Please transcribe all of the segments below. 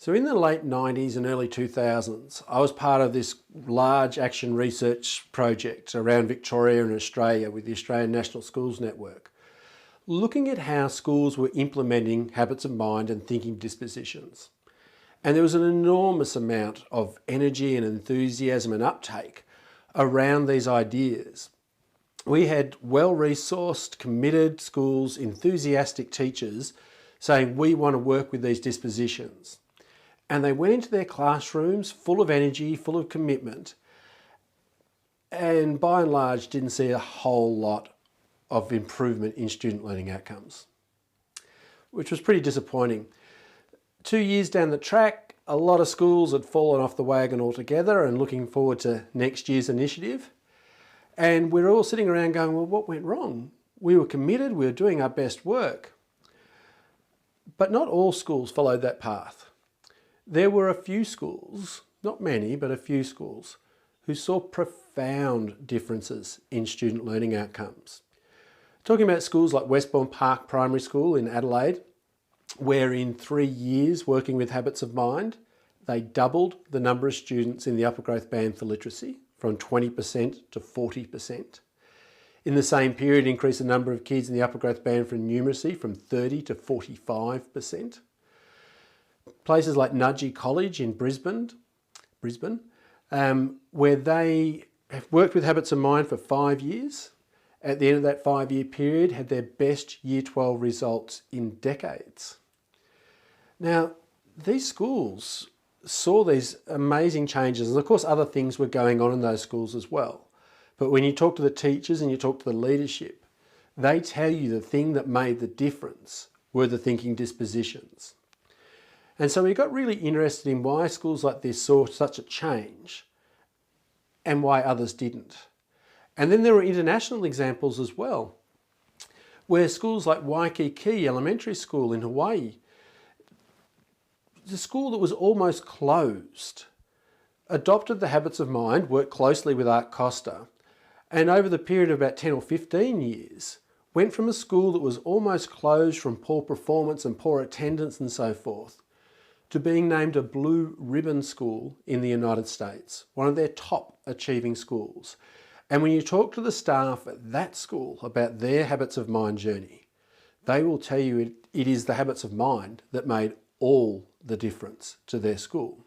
So in the late 90s and early 2000s, I was part of this large action research project around Victoria and Australia with the Australian National Schools Network, looking at how schools were implementing habits of mind and thinking dispositions. And there was an enormous amount of energy and enthusiasm and uptake around these ideas. We had well-resourced, committed schools, enthusiastic teachers saying, we want to work with these dispositions. And they went into their classrooms full of energy, full of commitment, and by and large didn't see a whole lot of improvement in student learning outcomes, which was pretty disappointing. 2 years down the track, a lot of schools had fallen off the wagon altogether and looking forward to next year's initiative. And we're all sitting around going, well, what went wrong? We were committed, we were doing our best work. But not all schools followed that path. There were a few schools, not many, but a few schools, who saw profound differences in student learning outcomes. Talking about schools like Westbourne Park Primary School in Adelaide, where in 3 years working with habits of mind, they doubled the number of students in the upper growth band for literacy from 20% to 40%. In the same period, increased the number of kids in the upper growth band for numeracy from 30 to 45%. Places like Nudgee College in Brisbane, where they have worked with habits of mind for 5 years. At the end of that 5-year period, had their best Year 12 results in decades. Now, these schools saw these amazing changes, and of course other things were going on in those schools as well. But when you talk to the teachers and you talk to the leadership, they tell you the thing that made the difference were the thinking dispositions. And so we got really interested in why schools like this saw such a change and why others didn't. And then there were international examples as well, where schools like Waikiki Elementary School in Hawaii, the school that was almost closed, adopted the habits of mind, worked closely with Art Costa, and over the period of about 10 or 15 years, went from a school that was almost closed from poor performance and poor attendance and so forth, to being named a Blue Ribbon School in the United States, one of their top achieving schools. And when you talk to the staff at that school about their habits of mind journey, they will tell you it is the habits of mind that made all the difference to their school.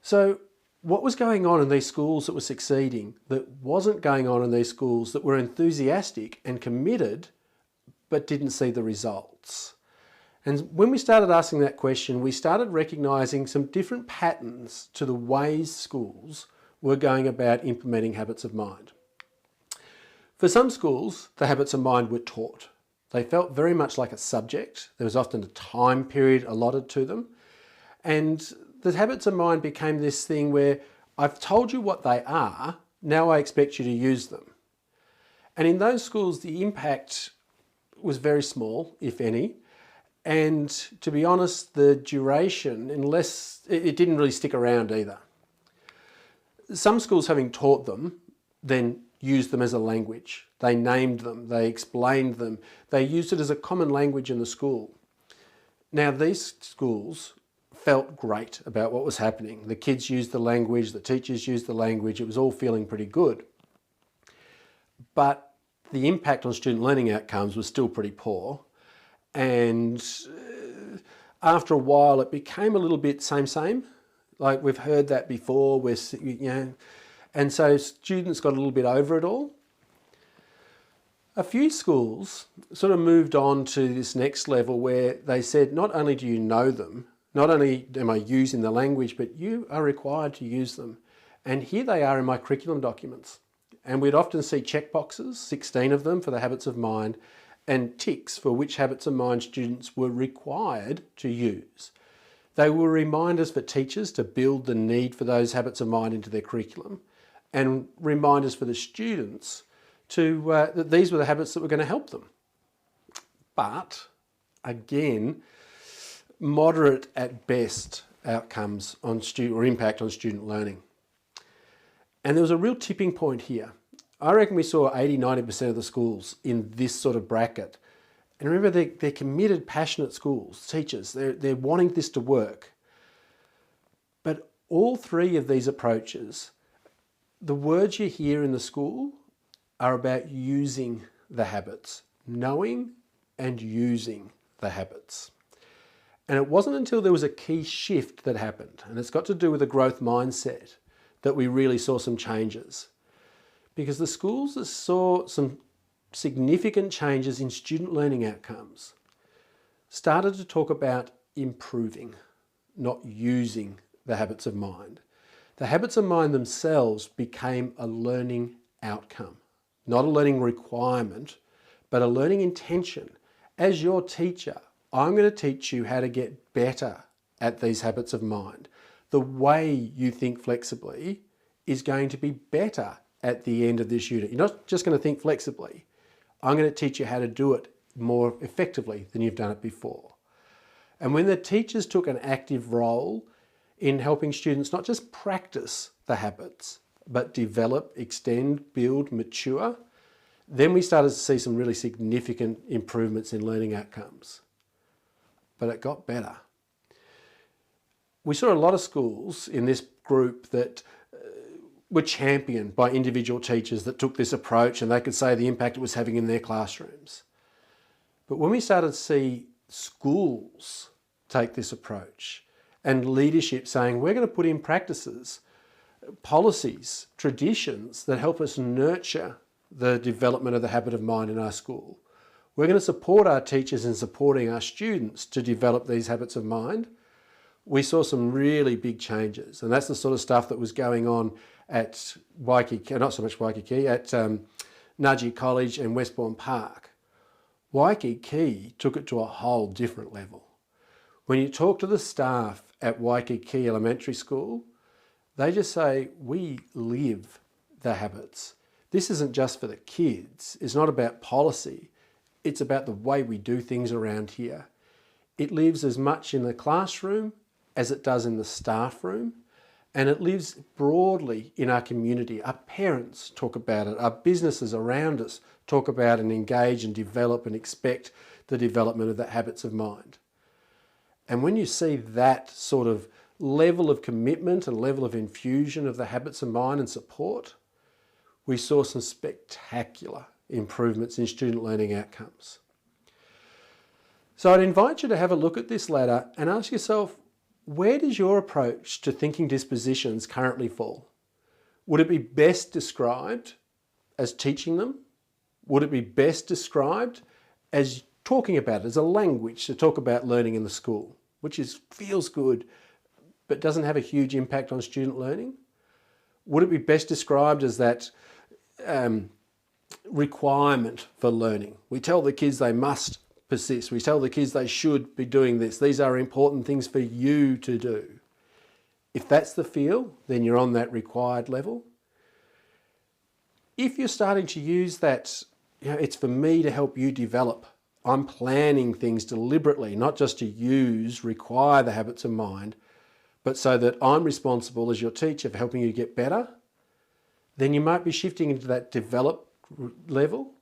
So what was going on in these schools that were succeeding that wasn't going on in these schools that were enthusiastic and committed but didn't see the results? And when we started asking that question, we started recognising some different patterns to the ways schools were going about implementing habits of mind. For some schools, the habits of mind were taught. They felt very much like a subject. There was often a time period allotted to them. And the habits of mind became this thing where I've told you what they are, now I expect you to use them. And in those schools, the impact was very small, if any. And to be honest, the duration, unless it didn't really stick around either. Some schools, having taught them, then used them as a language. They named them, they explained them, they used it as a common language in the school. Now these schools felt great about what was happening. The kids used the language, the teachers used the language, it was all feeling pretty good. But the impact on student learning outcomes was still pretty poor. And after a while, it became a little bit same. Like we've heard that before, and so students got a little bit over it all. A few schools sort of moved on to this next level where they said, not only do you know them, not only am I using the language, but you are required to use them. And here they are in my curriculum documents. And we'd often see checkboxes, 16 of them for the habits of mind, and ticks for which habits of mind students were required to use. They were reminders for teachers to build the need for those habits of mind into their curriculum, and reminders for the students that these were the habits that were going to help them. But again, moderate at best outcomes on impact on student learning. And there was a real tipping point here. I reckon we saw 80–90% of the schools in this sort of bracket And remember, they're committed, passionate schools, teachers. They're wanting this to work. But all three of these approaches, the words you hear in the school are about using the habits, knowing and using the habits. And it wasn't until there was a key shift that happened, and it's got to do with a growth mindset, that we really saw some changes. Because the schools saw some significant changes in student learning outcomes, started to talk about improving, not using the habits of mind. The habits of mind themselves became a learning outcome, not a learning requirement, but a learning intention. As your teacher, I'm going to teach you how to get better at these habits of mind. The way you think flexibly is going to be better at the end of this unit. You're not just going to think flexibly. I'm going to teach you how to do it more effectively than you've done it before. And when the teachers took an active role in helping students not just practice the habits, but develop, extend, build, mature, then we started to see some really significant improvements in learning outcomes. But it got better. We saw a lot of schools in this group that were championed by individual teachers that took this approach, and they could say the impact it was having in their classrooms. But when we started to see schools take this approach and leadership saying, we're going to put in practices, policies, traditions that help us nurture the development of the habit of mind in our school. We're going to support our teachers in supporting our students to develop these habits of mind. We saw some really big changes, and that's the sort of stuff that was going on at Waikiki, not so much Waikiki, at Nudgee College and Westbourne Park. Waikiki took it to a whole different level. When you talk to the staff at Waikiki Elementary School, they just say, we live the habits. This isn't just for the kids. It's not about policy. It's about the way we do things around here. It lives as much in the classroom as it does in the staff room, and it lives broadly in our community. Our parents talk about it. Our businesses around us talk about and engage and develop and expect the development of the habits of mind. And when you see that sort of level of commitment and level of infusion of the habits of mind and support, we saw some spectacular improvements in student learning outcomes. So I'd invite you to have a look at this ladder and ask yourself, where does your approach to thinking dispositions currently fall? Would it be best described as teaching them? Would it be best described as talking about it, as a language to talk about learning in the school, which feels good, but doesn't have a huge impact on student learning? Would it be best described as that requirement for learning? We tell the kids they must persist. We tell the kids they should be doing this. These are important things for you to do. If that's the feel, then you're on that required level. If you're starting to use that, it's for me to help you develop. I'm planning things deliberately, not just to require the habits of mind, but so that I'm responsible as your teacher for helping you get better, then you might be shifting into that develop level.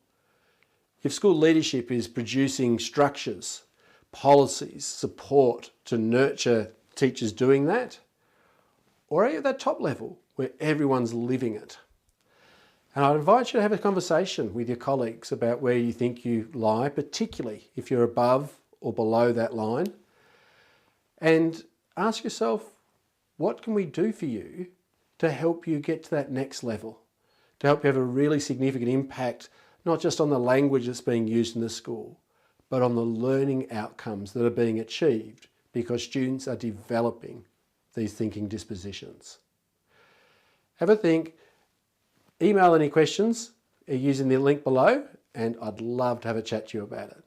If school leadership is producing structures, policies, support to nurture teachers doing that, or are you at that top level where everyone's living it? And I'd invite you to have a conversation with your colleagues about where you think you lie, particularly if you're above or below that line. And ask yourself, what can we do for you to help you get to that next level? To help you have a really significant impact, not just on the language that's being used in the school, but on the learning outcomes that are being achieved because students are developing these thinking dispositions. Have a think. Email any questions using the link below, and I'd love to have a chat to you about it.